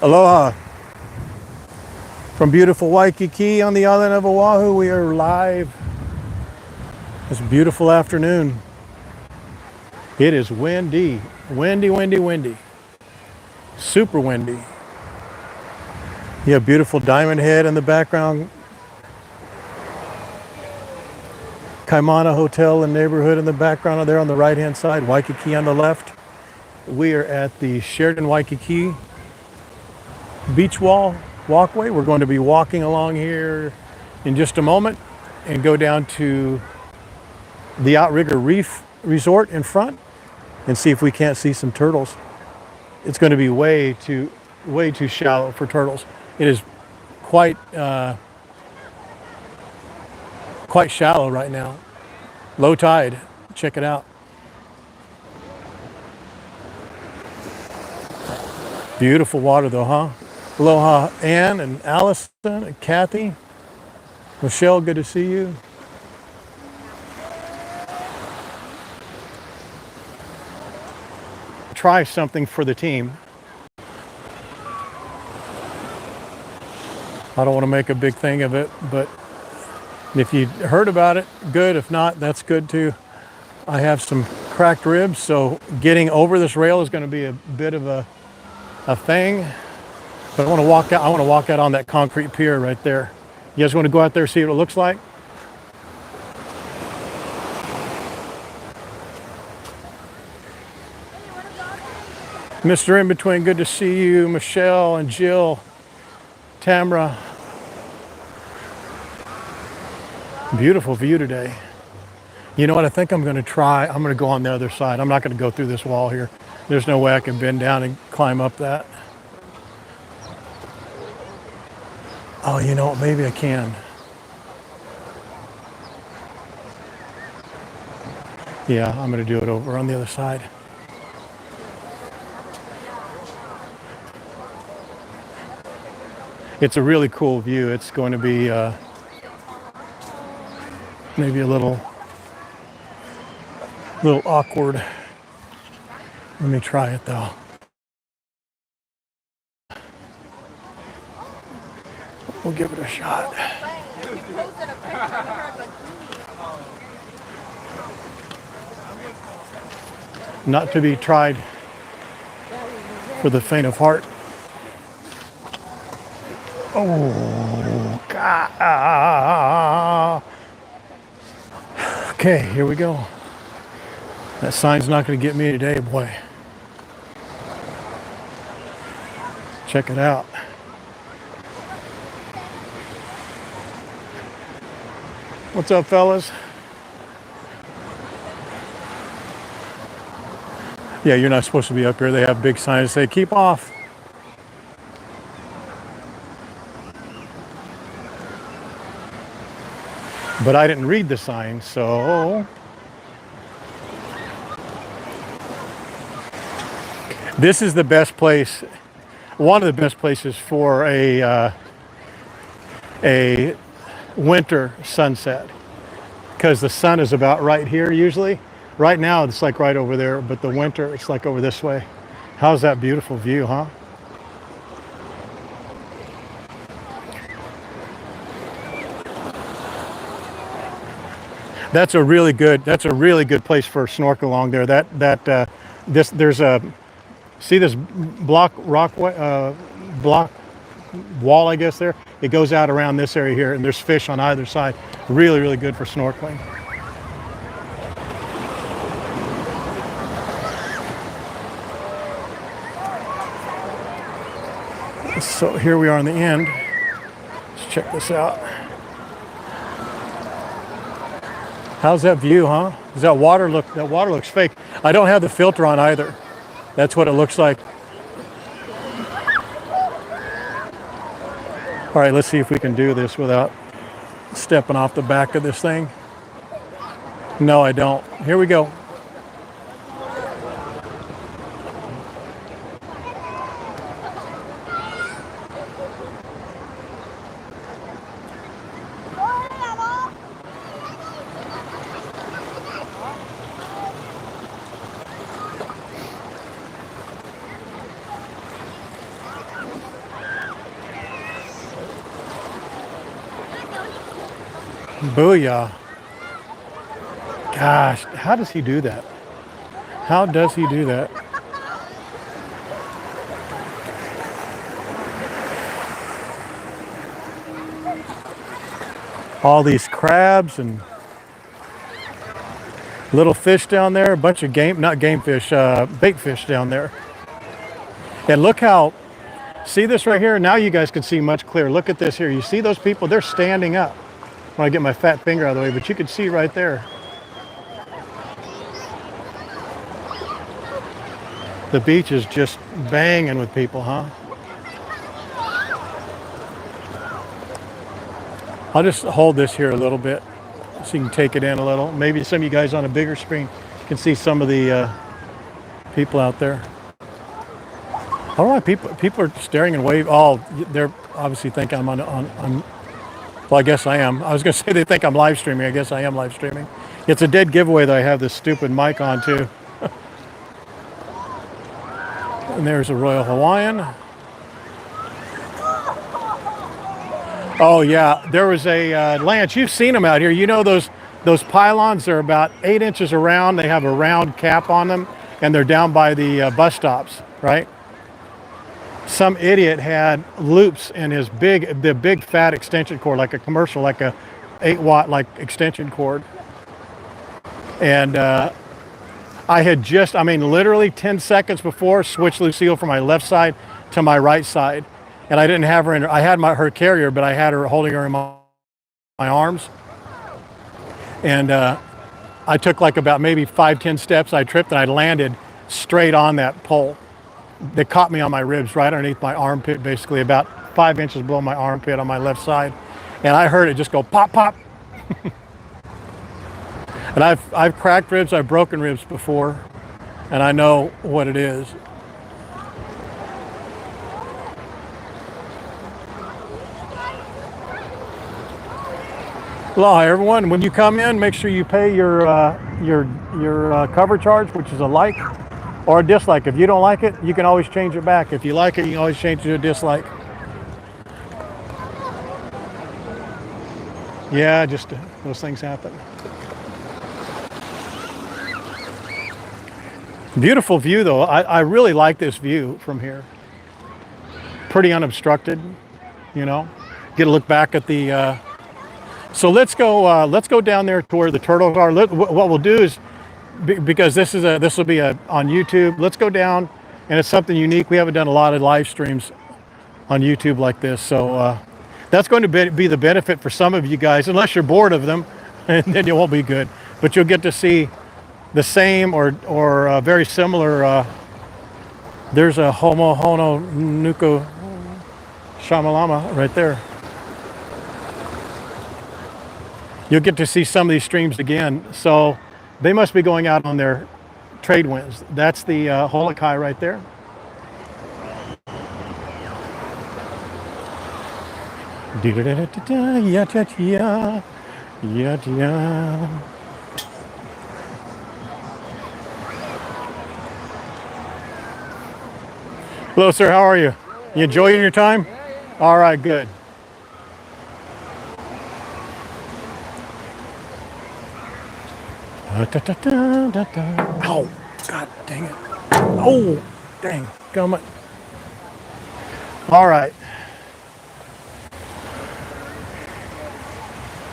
Aloha. From beautiful Waikiki on the island of Oahu, we are live this beautiful afternoon. It is windy, windy, windy, windy. Super windy. You have beautiful Diamond Head in the background. Kaimana Hotel and neighborhood in the background there on the right-hand side. Waikiki on the left. We are at the Sheraton Waikiki Beach Walkway. We're going to be walking along here in just a moment and go down to the Outrigger Reef Resort in front and see if we can't see some turtles. It's going to be way too shallow for turtles. It is quite shallow right now. Low tide. Check it out. Beautiful water though, huh? Aloha, Ann and Allison and Kathy. Michelle, good to see you. Try something for the team. I don't want to make a big thing of it, but if you heard about it, good. If not, that's good too. I have some cracked ribs, so getting over this rail is going to be a bit of a thing. But I want to walk out. I want to walk out on that concrete pier right there. You guys want to go out there and see what it looks like? Mr. In Between, good to see you. Michelle and Jill, Tamra. Beautiful view today. You know what? I think I'm going to try. I'm going to go on the other side. I'm not going to go through this wall here. There's no way I can bend down and climb up that. Oh, you know what? Maybe I can. Yeah, I'm going to do it over on the other side. It's a really cool view. It's going to be maybe a little awkward. Let me try it though. We'll give it a shot. Not to be tried for the faint of heart. Oh, God. Okay, here we go. That sign's not going to get me today, boy. Check it out. What's up, fellas? Yeah, you're not supposed to be up here. They have big signs that say, keep off. But I didn't read the sign, so. This is the best place, one of the best places for a winter sunset, because the sun is about right here usually. Right now it's like right over there, but the winter it's like over this way. How's that beautiful view, huh? That's a really good place for a snorkel along there. There's a, see this block wall, I guess there? It goes out around this area here, and there's fish on either side. Really, really good for snorkeling. So here we are on the end. Let's check this out. How's that view, huh? Does that water looks fake. I don't have the filter on either. That's what it looks like. All right, let's see if we can do this without stepping off the back of this thing. No, I don't. Here we go. Booyah. Gosh, how does he do that? How does he do that? All these crabs and little fish down there, a bunch of not game fish, bait fish down there. And look how, see this right here? Now you guys can see much clearer. Look at this here. You see those people? They're standing up. When I get my fat finger out of the way, but you can see right there. The beach is just banging with people, huh? I'll just hold this here a little bit so you can take it in a little. Maybe some of you guys on a bigger screen can see some of the people out there. I don't know why people are staring and waving. Oh, they're obviously think I'm on. Well, I guess I am. I was going to say they think I'm live streaming. I guess I am live streaming. It's a dead giveaway that I have this stupid mic on too. And there's a Royal Hawaiian. Oh yeah, there was a Lance. You've seen them out here. You know those pylons. They're about 8 inches around. They have a round cap on them, and they're down by the bus stops, right? Some idiot had loops in his the big fat extension cord, like a commercial, like a 8-watt like extension cord. And I had just, I mean, literally 10 seconds before, switched Lucille from my left side to my right side. And I didn't have her in, I had her carrier, but I had her holding her in my arms. And I took like about maybe 5-10 steps. I tripped and I landed straight on that pole. They caught me on my ribs right underneath my armpit, basically about 5 inches below my armpit on my left side. And I heard it just go pop, pop. And I've cracked ribs, I've broken ribs before, and I know what it is. Aloha, everyone. When you come in, make sure you pay your cover charge, which is a like or a dislike. If you don't like it, you can always change it back. If you like it, you can always change it to a dislike. Yeah, just those things happen. Beautiful view, though. I really like this view from here. Pretty unobstructed, you know. Get a look back at the. So let's go down there to where the turtles are. What we'll do is, because this will be on YouTube. Let's go down, and it's something unique. We haven't done a lot of live streams on YouTube like this, so that's going to be the benefit for some of you guys, unless you're bored of them, and then it won't be good. But you'll get to see the same or very similar. There's a Homo Hono Nuku Shamalama right there. You'll get to see some of these streams again. So they must be going out on their trade winds. That's the Holokai right there. Hello, sir. How are you? You enjoying your time? All right, good. Ow, God dang it. Oh, dang, come on. All right.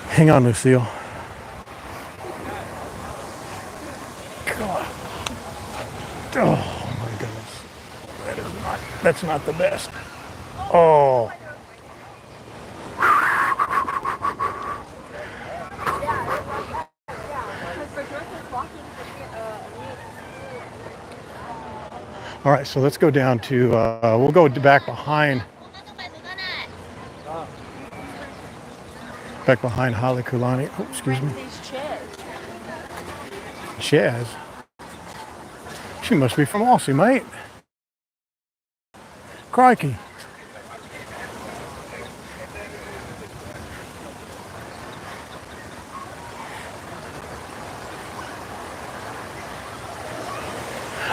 Hang on, Lucille. God. Oh my goodness. That's not the best. Oh. All right, so let's go down to, we'll go back behind Halekulani. Oh, excuse me. Chaz. She must be from Aussie, mate. Crikey.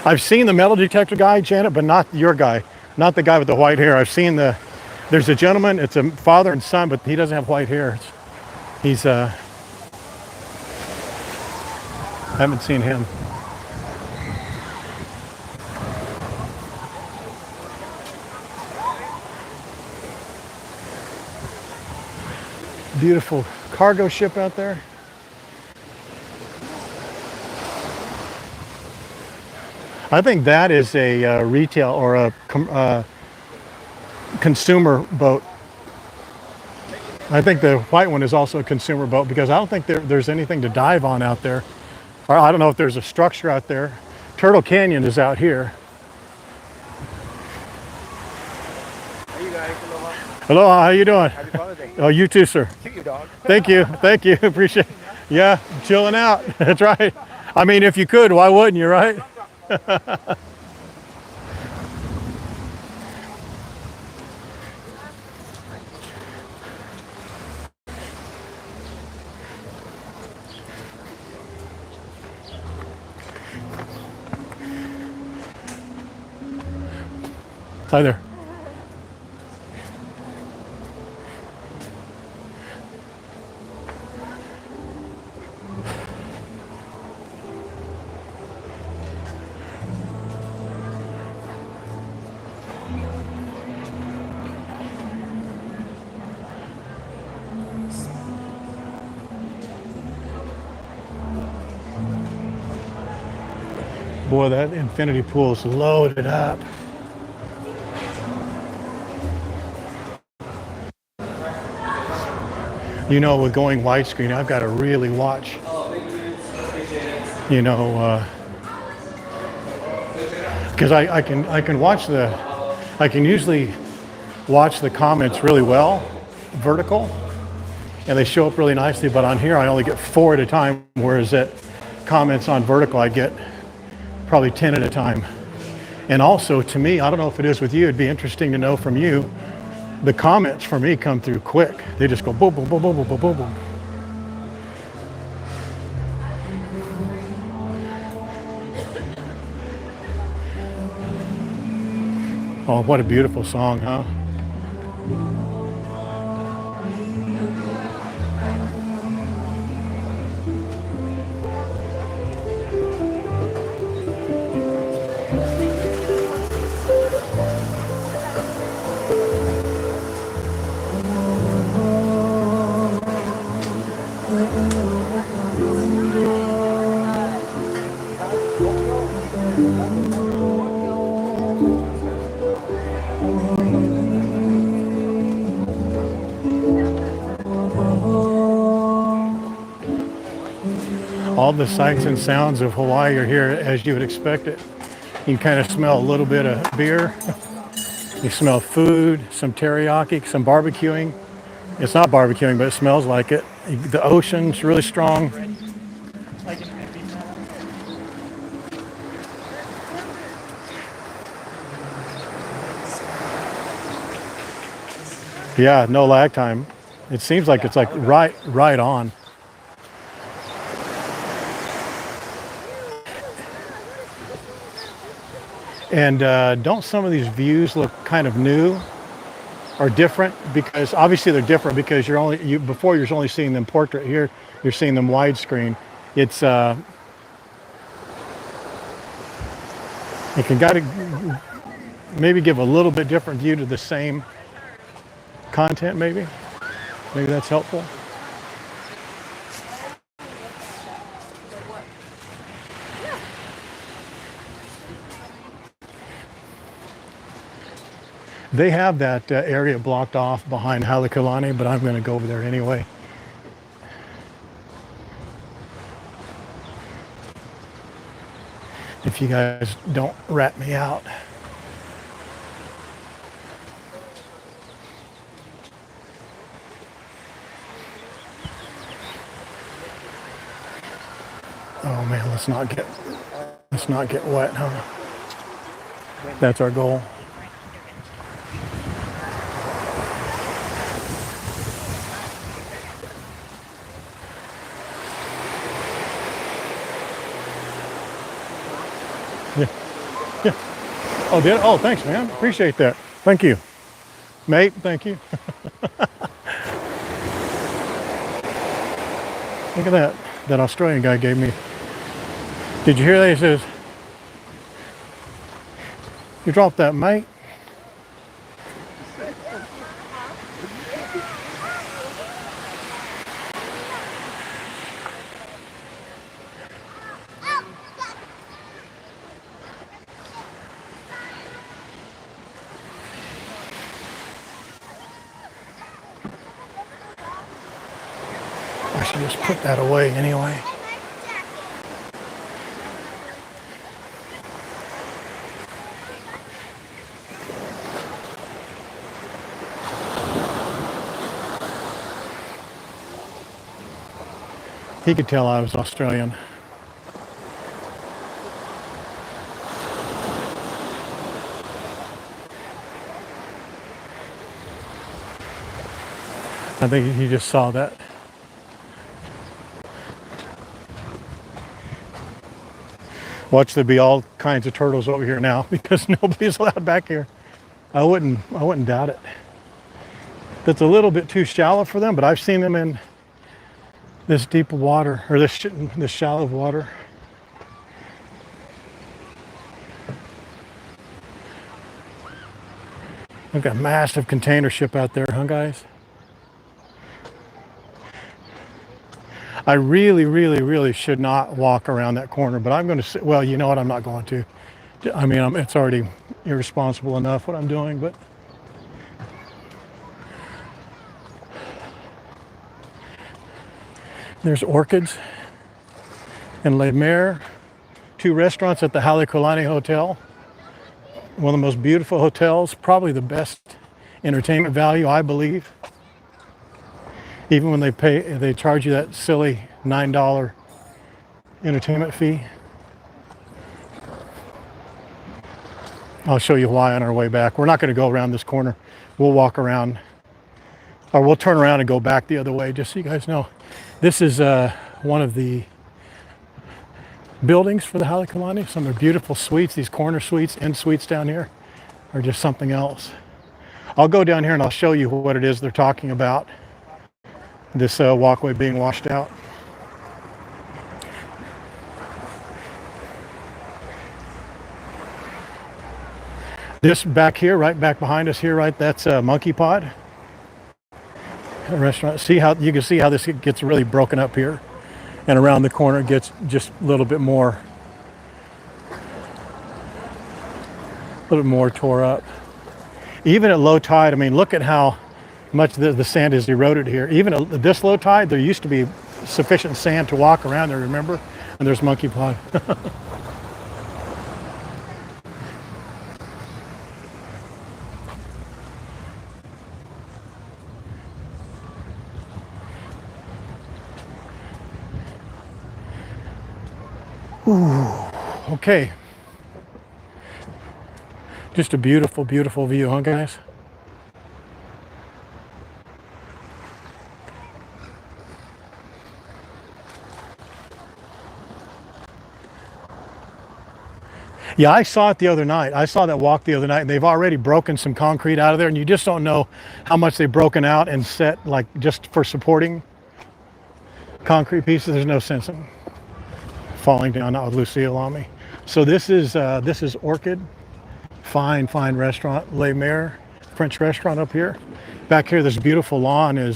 I've seen the metal detector guy, Janet, but not your guy, not the guy with the white hair. I've seen there's a gentleman, it's a father and son, but he doesn't have white hair. He's Haven't seen him. Beautiful cargo ship out there. I think that is a retail or a consumer boat. I think the white one is also a consumer boat because I don't think there's anything to dive on out there. Or I don't know if there's a structure out there. Turtle Canyon is out here. Hey, you guys. Aloha. Aloha, how you doing? Happy Father's Day. Oh, you too, sir. Cute, you dog. Thank you, thank you, appreciate it. Yeah, chilling out, that's right. I mean, if you could, why wouldn't you, right? Hi there. Boy, that infinity pool is loaded up. You know, with going widescreen, I've got to really watch. You know, because I can watch I can usually watch the comments really well, vertical, and they show up really nicely. But on here, I only get 4 at a time, whereas at comments on vertical, I get probably 10 at a time. And also, to me, I don't know if it is with you, it'd be interesting to know from you, the comments for me come through quick. They just go boom, boom, boom, boom, boom, boom, boom, boom. Oh, what a beautiful song, huh? All the sights and sounds of Hawaii are here as you would expect it. You can kind of smell a little bit of beer. You smell food, some teriyaki, some barbecuing. It's not barbecuing, but it smells like it. The ocean's really strong. Yeah, no lag time. It seems like it's like right on. And don't some of these views look kind of new or different? Because obviously they're different because before you're only seeing them portrait. Here you're seeing them widescreen. It's it can gotta maybe give a little bit different view to the same content. Maybe that's helpful. They have that area blocked off behind Halekulani, but I'm going to go over there anyway. If you guys don't rat me out. Oh man, let's not get wet, huh? That's our goal. Yeah. Oh, did? Oh, thanks, man. Appreciate that. Thank you. Mate, thank you. Look at that. That Australian guy gave me Did you hear that? He says, you dropped that, mate. I should just put that away anyway. He could tell I was Australian. I think he just saw that. Watch, there be all kinds of turtles over here now because nobody's allowed back here. I wouldn't doubt it. That's a little bit too shallow for them, but I've seen them in this deep water, or this shallow water. I've got a massive container ship out there, huh guys? I really should not walk around that corner, but I'm going to, well, you know what, I'm not going to. I mean, it's already irresponsible enough what I'm doing, but there's orchids in Le Maire, 2 restaurants at the Halekulani Hotel, one of the most beautiful hotels, probably the best entertainment value, I believe. Even when they charge you that silly $9 entertainment fee. I'll show you why on our way back. We're not going to go around this corner. We'll walk around, or we'll turn around and go back the other way, just so you guys know. This is one of the buildings for the Halekulani. Some of the beautiful suites, these corner suites and suites down here are just something else. I'll go down here and I'll show you what it is they're talking about. This walkway being washed out. This back here, right back behind us here, right, that's Monkey Pod, a restaurant. See how you can see how this gets really broken up here, and around the corner it gets just a little bit more tore up. Even at low tide, I mean, look at how much the sand is eroded here. Even at this low tide, there used to be sufficient sand to walk around there, remember? And there's Monkey Pod. Ooh, okay. Just a beautiful view, huh guys? Yeah, I saw it the other night. I saw that walk the other night, and they've already broken some concrete out of there, and you just don't know how much they've broken out and set, like, just for supporting concrete pieces. There's no sense in falling down, not with Lucille on me. So this is Orchid, fine restaurant, Le Maire, French restaurant up here. Back here, this beautiful lawn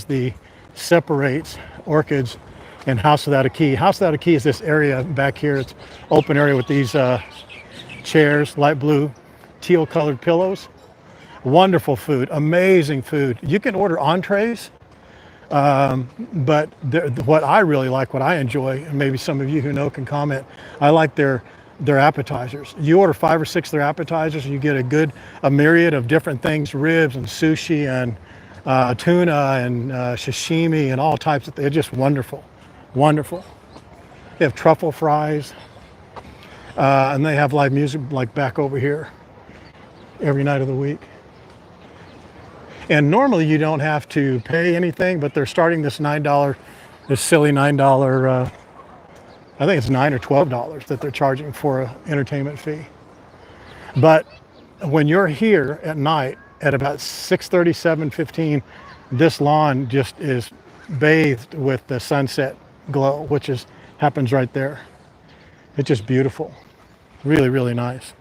separates Orchids and House Without a Key. House Without a Key is this area back here. It's open area with these chairs, light blue, teal colored pillows. Wonderful food, amazing food. You can order entrees, but what I really like, what I enjoy, and maybe some of you who know can comment, I like their appetizers. You order 5 or 6 of their appetizers, you get a myriad of different things, ribs and sushi and tuna and sashimi and all types of things. They're just wonderful. They have truffle fries, and they have live music like back over here every night of the week. And normally you don't have to pay anything, but they're starting this silly $9, I think it's $9 or $12 that they're charging for an entertainment fee. But when you're here at night at about 6:30, 7:15, this lawn just is bathed with the sunset glow, which happens right there. It's just beautiful. Really, really nice.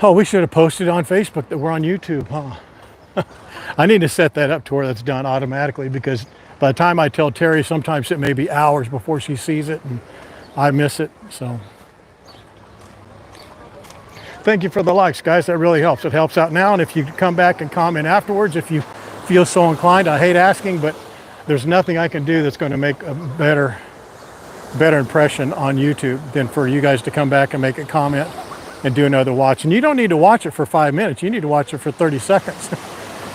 Oh, we should have posted on Facebook that we're on YouTube, huh? I need to set that up to where that's done automatically, because by the time I tell Terry, sometimes it may be hours before she sees it and I miss it. So thank you for the likes, guys. That really helps. It helps out now. And if you come back and comment afterwards, if you feel so inclined, I hate asking, but there's nothing I can do that's going to make a better impression on YouTube than for you guys to come back and make a comment and do another watch. And you don't need to watch it for 5 minutes. You need to watch it for 30 seconds.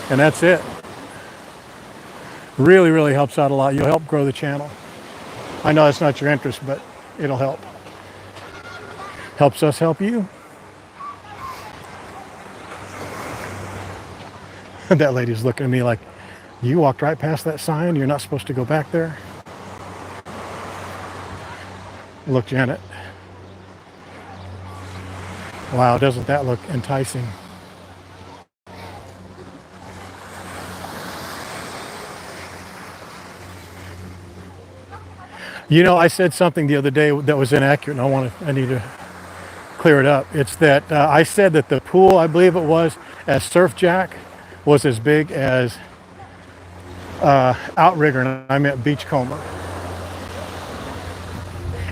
And that's it. Really, really helps out a lot. You'll help grow the channel. I know that's not your interest, but it'll help. Helps us help you. That lady's looking at me like, you walked right past that sign. You're not supposed to go back there. Look, Janet. Wow, doesn't that look enticing? You know, I said something the other day that was inaccurate, and I need to clear it up. It's that I said that the pool, I believe it was, as Surf Jack, was as big as Outrigger, and I meant Beachcomber.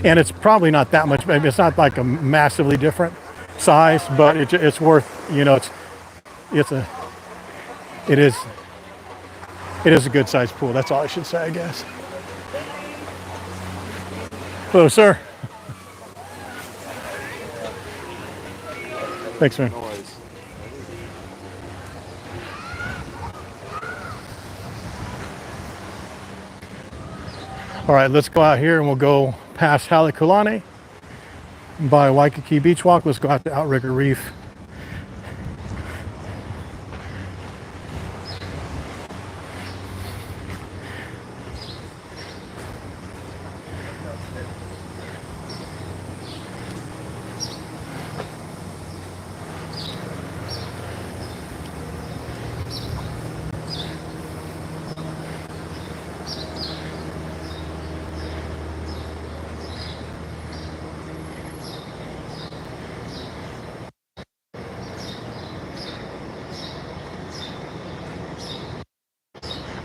And it's probably not that much. It's not like a massively different size, but it's worth, you know, it is a good sized pool. That's all I should say, I guess. Hello, sir. Thanks, man. No worries. All right, let's go out here and we'll go past Halekulani by Waikiki Beach Walk. Let's go out to Outrigger Reef.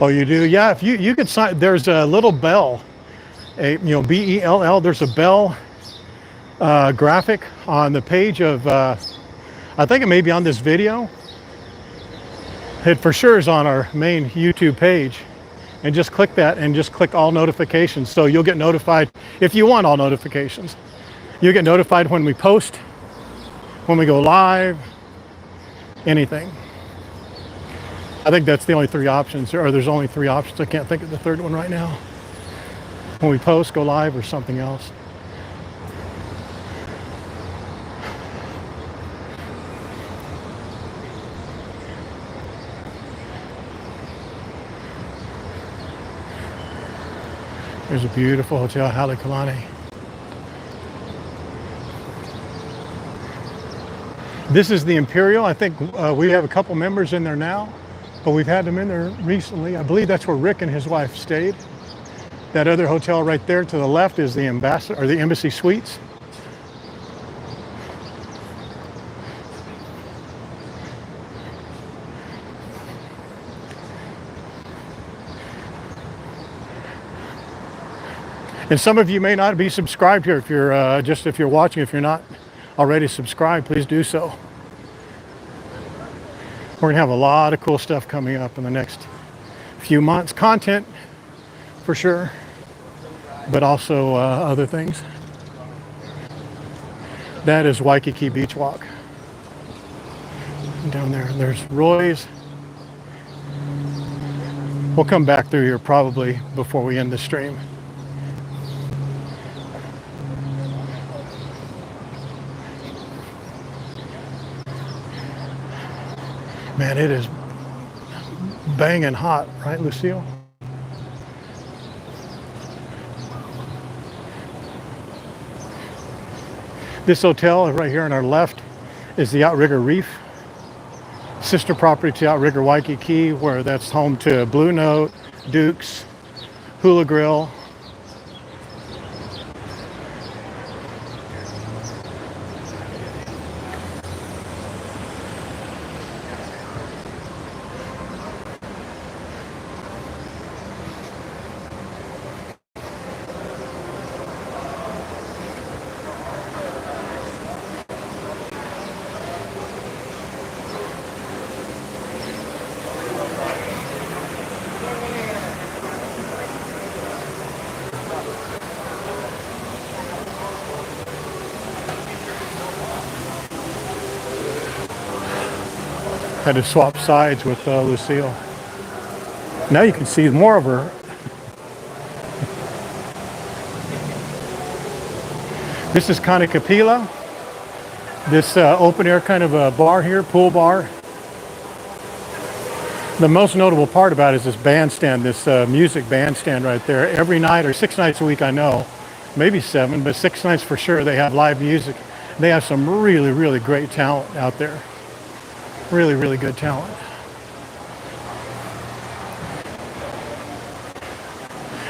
Oh, you do? Yeah, if you could sign, there's a little bell, BELL, there's a bell graphic on the page of, I think it may be on this video. It for sure is on our main YouTube page. And just click that and just click all notifications. So you'll get notified, if you want all notifications. You'll get notified when we post, when we go live, anything. I think that's the only three options, or there's only three options. I can't think of the third one right now. When we post, go live, or something else. There's a beautiful hotel, Halekulani. This is the Imperial. I think we have a couple members in there now, but we've had them in there recently. I believe that's where Rick and his wife stayed. That other hotel right there to the left is the Ambassador, or the Embassy Suites. And some of you may not be subscribed here. If you're if you're watching, if you're not already subscribed, please do so. We're gonna have a lot of cool stuff coming up in the next few months. Content, for sure, but also other things. That is Waikiki Beach Walk. Down there, there's Roy's. We'll come back through here probably before we end the stream. Man, it is banging hot, right, Lucille? This hotel right here on our left is the Outrigger Reef. sister property to Outrigger Waikiki, where that's home to Blue Note, Duke's, Hula Grill. Had to swap sides with Lucille. Now you can see more of her. This is Kapila. This open air kind of a bar here, pool bar. The most notable part about it is this bandstand, this music bandstand right there. Every night, or 6 nights a week, I know, maybe 7, but 6 nights for sure, they have live music. They have some really, really great talent out there. Really, really good talent.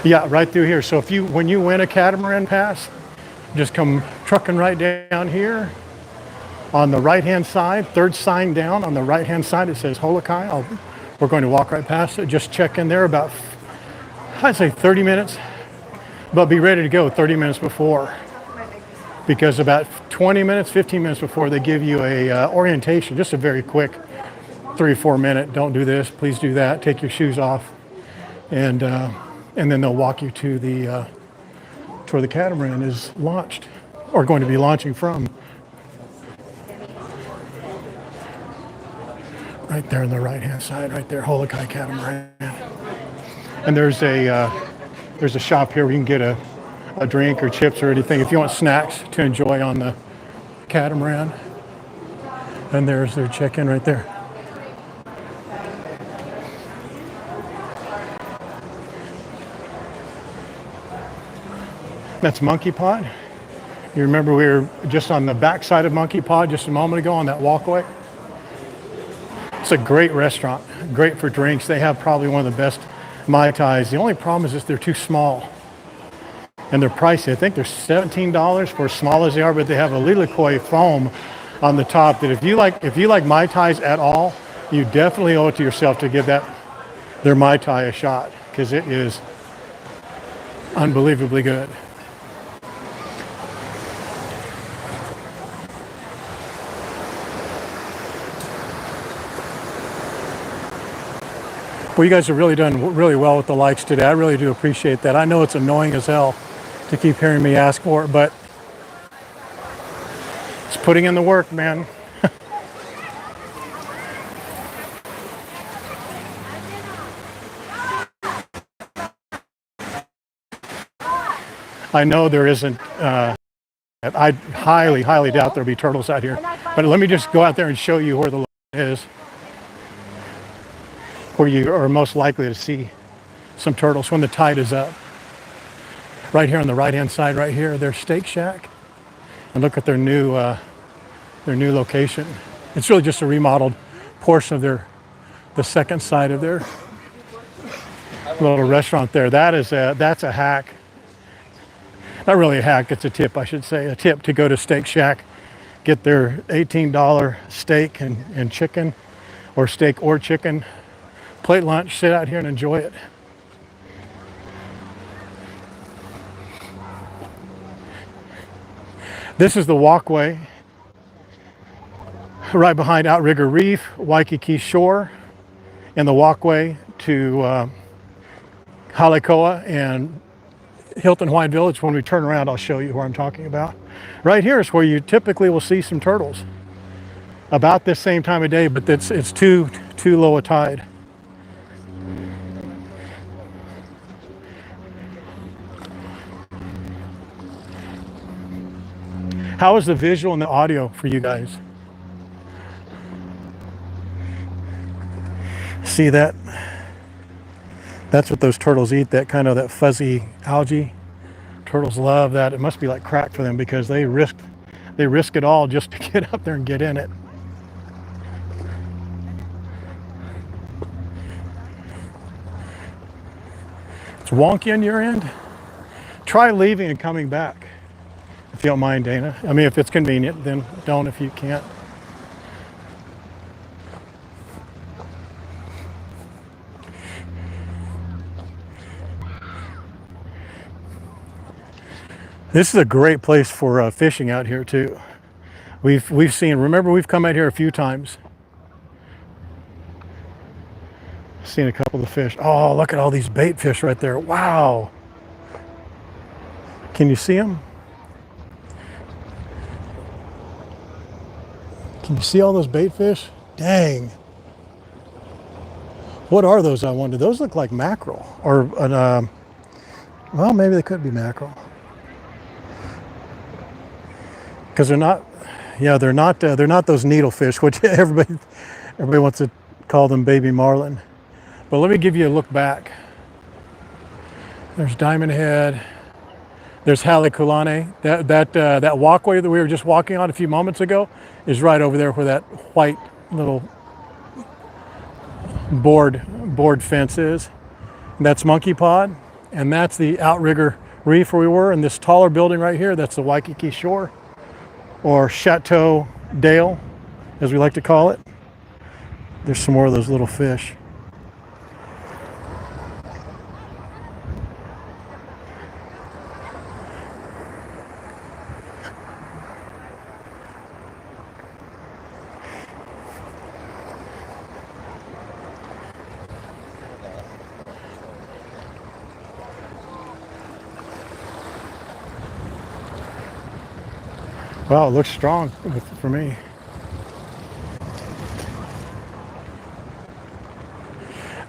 Yeah, right through here. So when you win a catamaran pass, just come trucking right down here. On the right-hand side, third sign down on the right-hand side, it says Halekulani. We're going to walk right past it. Just check in there about, I'd say 30 minutes, but be ready to go 30 minutes before. Because about 20 minutes, 15 minutes before, they give you a orientation, just a very quick 3 or 4 minute, don't do this, please do that, take your shoes off. And then they'll walk you to where the catamaran is launched, or going to be launching from. Right there on the right-hand side, right there, Halekulani catamaran. And there's a shop here where you can get a drink or chips or anything if you want snacks to enjoy on the catamaran. And there's their check-in right there. That's Monkey Pod. You remember we were just on the back side of Monkey Pod just a moment ago on that walkway? It's a great restaurant, great for drinks. They have probably one of the best Mai Tais. The only problem is that they're too small. And they're pricey. I think they're $17 for as small as they are, but they have a lilikoi foam on the top that if you like Mai Tais at all, you definitely owe it to yourself to give their Mai Tai a shot, because it is unbelievably good. Well, you guys have really done really well with the likes today. I really do appreciate that. I know it's annoying as hell to keep hearing me ask for it, but it's putting in the work, man. I know there isn't, I highly, highly doubt there'll be turtles out here, but let me just go out there and show you where the is, where you are most likely to see some turtles when the tide is up. Right here on the right-hand side, right here, there's Steak Shack, and look at their new location. It's really just a remodeled portion of the second side of their little restaurant there. That's a hack. Not really a hack, it's a tip, I should say. A tip to go to Steak Shack, get their $18 steak and chicken, or steak or chicken, plate lunch, sit out here and enjoy it. This is the walkway right behind Outrigger Reef, Waikiki Shore, and the walkway to Halekulani and Hilton Hawaiian Village. When we turn around, I'll show you where I'm talking about. Right here is where you typically will see some turtles about this same time of day, but it's too low a tide. How is the visual and the audio for you guys? See that? That's what those turtles eat, that fuzzy algae. Turtles love that. It must be like crack for them because they risk it all just to get up there and get in it. It's wonky on your end. Try leaving and coming back, if you don't mind, Dana. I mean, if it's convenient, then don't if you can't. This is a great place for fishing out here too. We've seen. Remember, we've come out here a few times. Seen a couple of fish. Oh, look at all these bait fish right there. Wow. Can you see them? Can you see all those bait fish? Dang. What are those, I wonder? Those look like mackerel or an, well, maybe they could be mackerel. Because they're not, yeah, they're not those needlefish, which everybody wants to call them baby marlin. But let me give you a look back. There's Diamond Head. There's Halekulani. That walkway that we were just walking on a few moments ago is right over there where that white little board fence is. And that's Monkey Pod, and that's the Outrigger Reef where we were. And this taller building right here, that's the Waikiki Shore, or Chateau Dale, as we like to call it. There's some more of those little fish. Wow, it looks strong for me.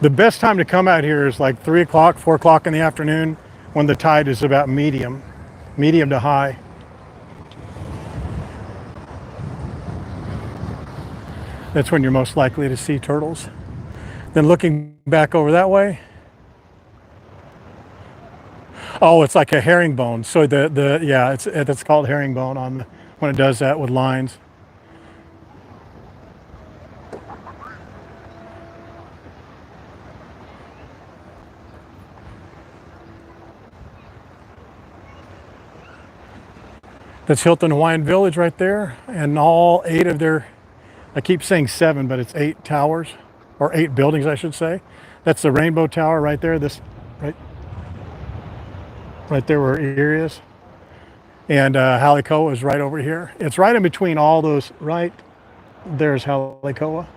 The best time to come out here is like 3 o'clock, 4 o'clock in the afternoon when the tide is about medium to high. That's when you're most likely to see turtles. Then looking back over that way, oh, it's like a herringbone. So yeah, that's called herringbone on when it does that with lines. That's Hilton Hawaiian Village right there, and all 8 of their, I keep saying 7, but it's 8 towers, or 8 buildings, I should say. That's the Rainbow Tower right there, this right there where Erie is. And Halekoa is right over here. It's right in between all those, right there's Halekoa.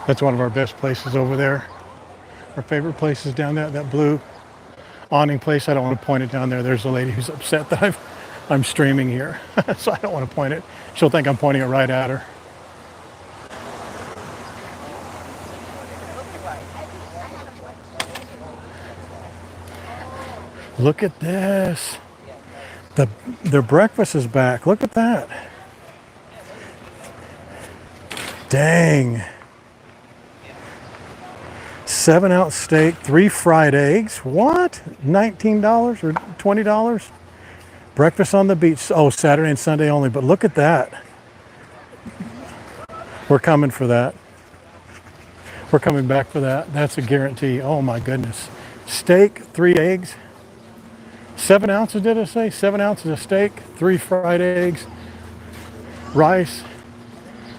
That's one of our best places over there. Our favorite place is down there, that blue awning place. I don't want to point it down there. There's a lady who's upset that I'm streaming here. So I don't want to point it. She'll think I'm pointing it right at her. Look at this. Their breakfast is back. Look at that. Dang. 7-ounce steak, 3 fried eggs. What? $19 or $20? Breakfast on the beach. Oh, Saturday and Sunday only. But look at that. We're coming for that. We're coming back for that. That's a guarantee. Oh my goodness. Steak, 3 eggs. 7 ounces, did I say? 7 ounces of steak, 3 fried eggs, rice,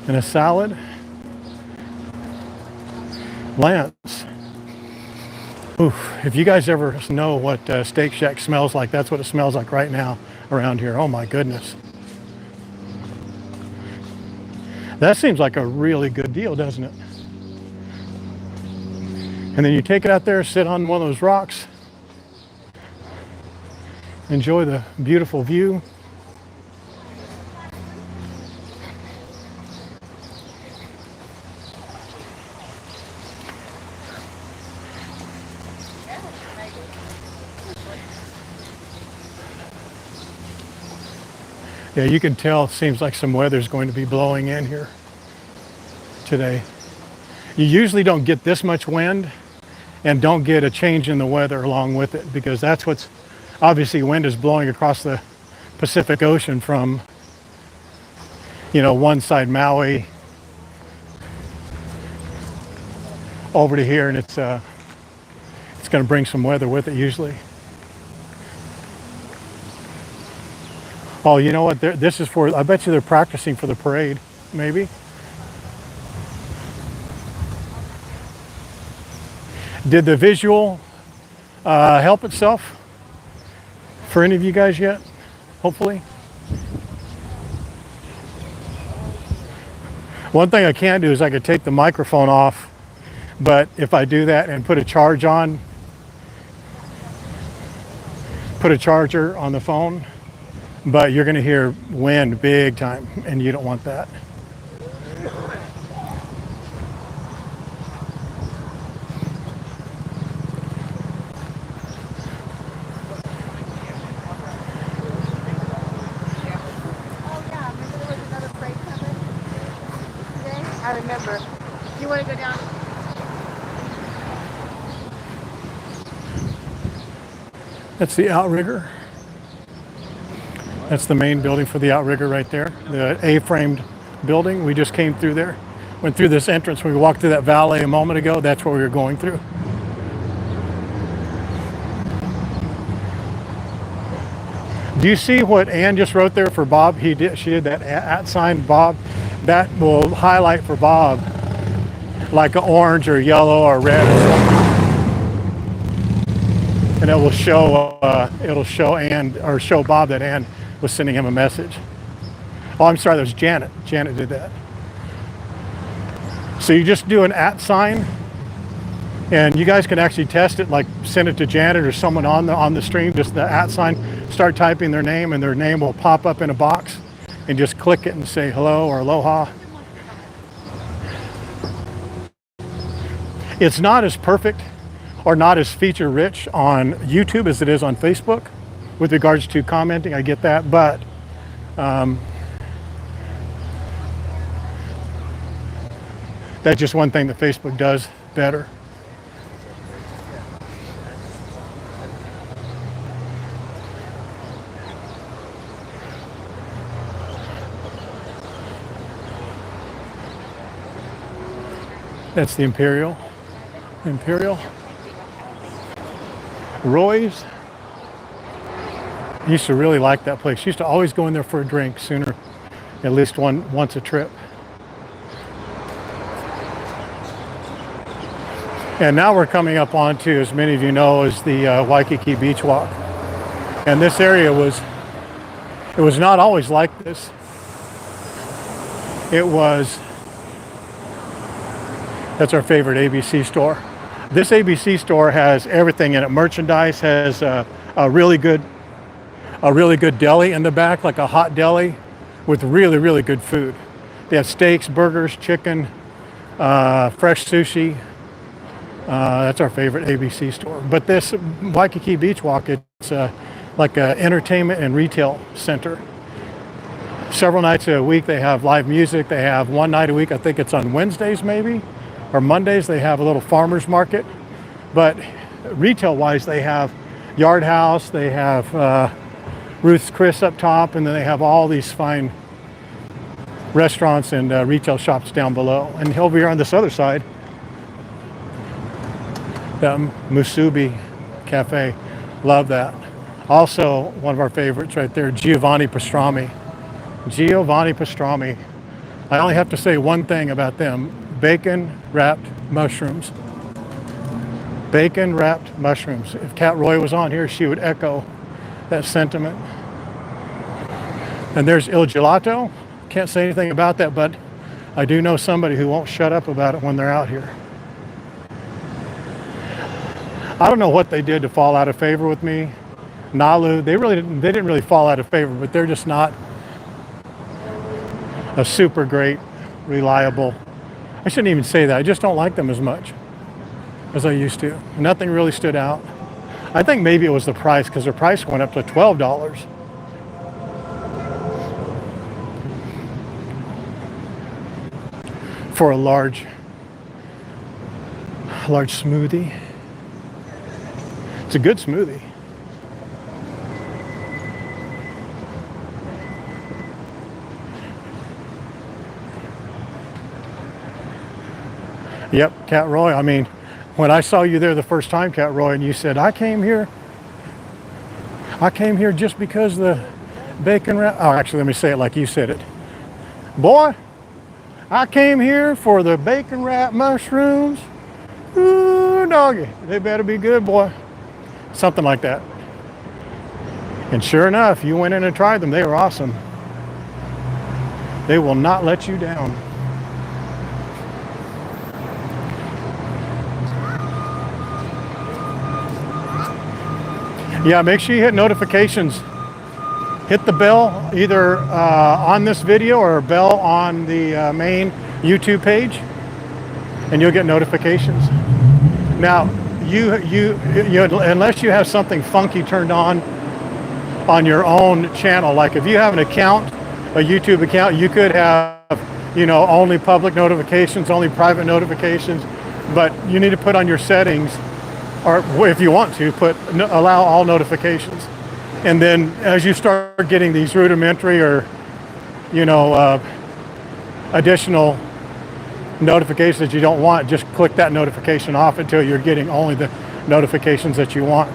and a salad. Lance. Oof, if you guys ever know what Steak Shack smells like, that's what it smells like right now around here. Oh my goodness. That seems like a really good deal, doesn't it? And then you take it out there, sit on one of those rocks, enjoy the beautiful view. Yeah, you can tell it seems like some weather's going to be blowing in here today. You usually don't get this much wind and don't get a change in the weather along with it, because that's what's obviously, wind is blowing across the Pacific Ocean from, you know, one side Maui over to here, and it's going to bring some weather with it usually. Oh, you know what? This is for, I bet you they're practicing for the parade, maybe. Did the visual help itself for any of you guys yet? Hopefully. One thing I can't do is I could take the microphone off, but if I do that and put a charge on, put a charger on the phone, but you're going to hear wind big time, and you don't want that. I remember. You want to go down? That's the outrigger. That's the main building for the outrigger right there. The A-framed building. We just came through there. Went through this entrance. We walked through that valet a moment ago. That's what we were going through. Do you see what Ann just wrote there for Bob? She did that at sign, Bob. That will highlight for Bob like an orange or yellow or red or something. And it will show it'll show Ann, or show Bob that Ann was sending him a message. Oh, I'm sorry, that was Janet. Janet did that. So you just do an @ sign, and you guys can actually test it, like send it to Janet or someone on the stream, just the @ sign, start typing their name, and their name will pop up in a box, and just click it and say hello or aloha. It's not as perfect or not as feature rich on YouTube as it is on Facebook with regards to commenting. I get that, but that's just one thing that Facebook does better. That's the Imperial. Roy's. I used to really like that place. Used to always go in there for a drink sooner, at least once a trip. And now we're coming up onto, as many of you know, is the Waikiki Beach Walk. And this area was not always like this. That's our favorite ABC store. This ABC store has everything in it. Merchandise, has a really good deli in the back, like a hot deli with really, really good food. They have steaks, burgers, chicken, fresh sushi. That's our favorite ABC store. But this Waikiki Beach Walk, it's like an entertainment and retail center. Several nights a week they have live music. They have one night a week, I think it's on Wednesdays maybe, or Mondays, they have a little farmer's market. But retail-wise, they have Yard House, they have Ruth's Chris up top, and then they have all these fine restaurants and retail shops down below. And over here on this other side, the Musubi Cafe, love that. Also, one of our favorites right there, Giovanni Pastrami. Giovanni Pastrami. I only have to say one thing about them: bacon-wrapped mushrooms. Bacon-wrapped mushrooms. If Kat Roy was on here, she would echo that sentiment. And there's Il Gelato. Can't say anything about that, but I do know somebody who won't shut up about it when they're out here. I don't know what they did to fall out of favor with me. Nalu, they didn't really fall out of favor, but they're just not a super great, reliable. I shouldn't even say that. I just don't like them as much as I used to. Nothing really stood out. I think maybe it was the price, because their price went up to $12. for a large smoothie. It's a good smoothie. Yep, Cat Roy. I mean, when I saw you there the first time, Cat Roy, and you said, I came here just because the bacon wrap. Oh, actually, let me say it like you said it. Boy, I came here for the bacon wrap mushrooms. Ooh, doggy, they better be good, boy. Something like that. And sure enough, you went in and tried them. They were awesome. They will not let you down. Yeah, make sure you hit notifications. Hit the bell either on this video or a bell on the main YouTube page, and you'll get notifications. Now, you unless you have something funky turned on your own channel, like if you have an account, a YouTube account, you could have, only public notifications, only private notifications, but you need to put on your settings, or if you want to, allow all notifications. And then as you start getting these rudimentary or, additional notifications that you don't want, just click that notification off until you're getting only the notifications that you want.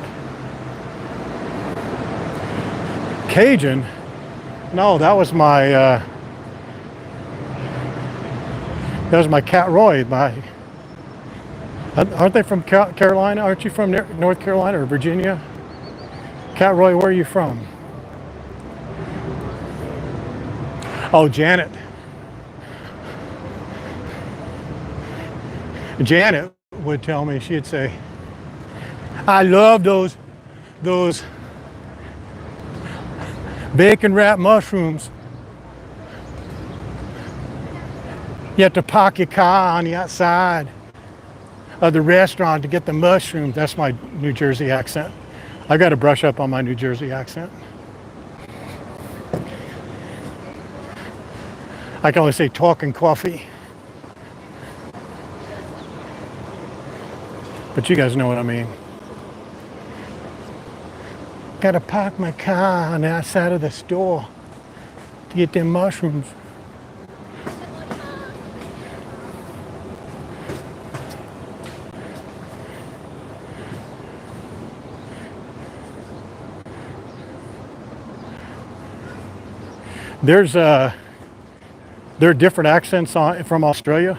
Cajun? No, that was my Cat Roy. Aren't they from Carolina? Aren't you from North Carolina or Virginia? Cat Roy, where are you from? Oh, Janet. Janet would tell me, she'd say, I love those bacon wrapped mushrooms. You have to park your car on the outside of the restaurant to get the mushrooms. That's my New Jersey accent. I got to brush up on my New Jersey accent. I can only say talking coffee. But you guys know what I mean. Got to park my car on the outside of the store to get them mushrooms. There are different accents from Australia.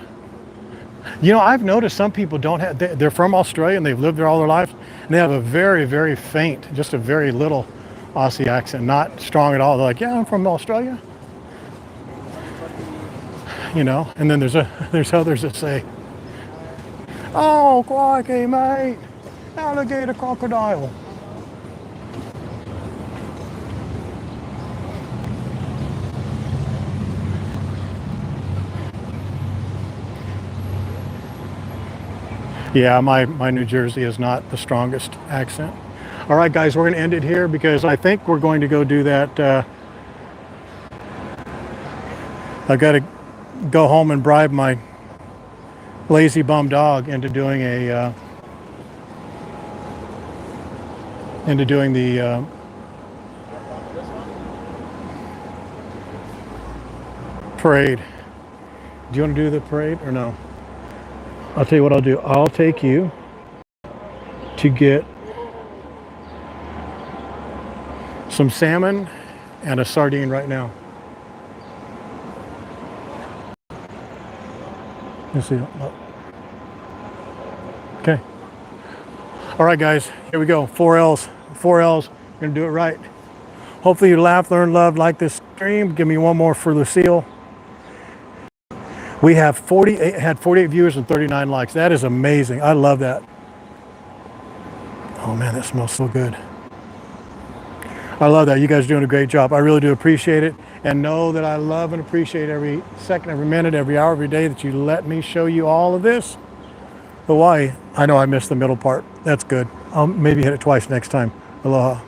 I've noticed some people don't have, they're from Australia and they've lived there all their lives, and they have a very, very faint, just a very little Aussie accent, not strong at all. They're like, yeah, I'm from Australia. And then there's others that say, oh, crikey, mate, alligator crocodile. Yeah, my New Jersey is not the strongest accent. All right, guys, we're going to end it here because I think we're going to go do that. I've got to go home and bribe my lazy bum dog into doing the parade. Do you want to do the parade or no? I'll tell you what I'll do. I'll take you to get some salmon and a sardine right now. Let's see. Okay. All right, guys. Here we go. 4 L's. 4 L's. We're going to do it right. Hopefully you laughed, learned, loved, like this stream. Give me one more for Lucille. We have 48 viewers and 39 likes. That is amazing. I love that. Oh man, that smells so good. I love that. You guys are doing a great job. I really do appreciate it. And know that I love and appreciate every second, every minute, every hour, every day that you let me show you all of this. Hawaii. I know I missed the middle part. That's good. I'll maybe hit it twice next time. Aloha.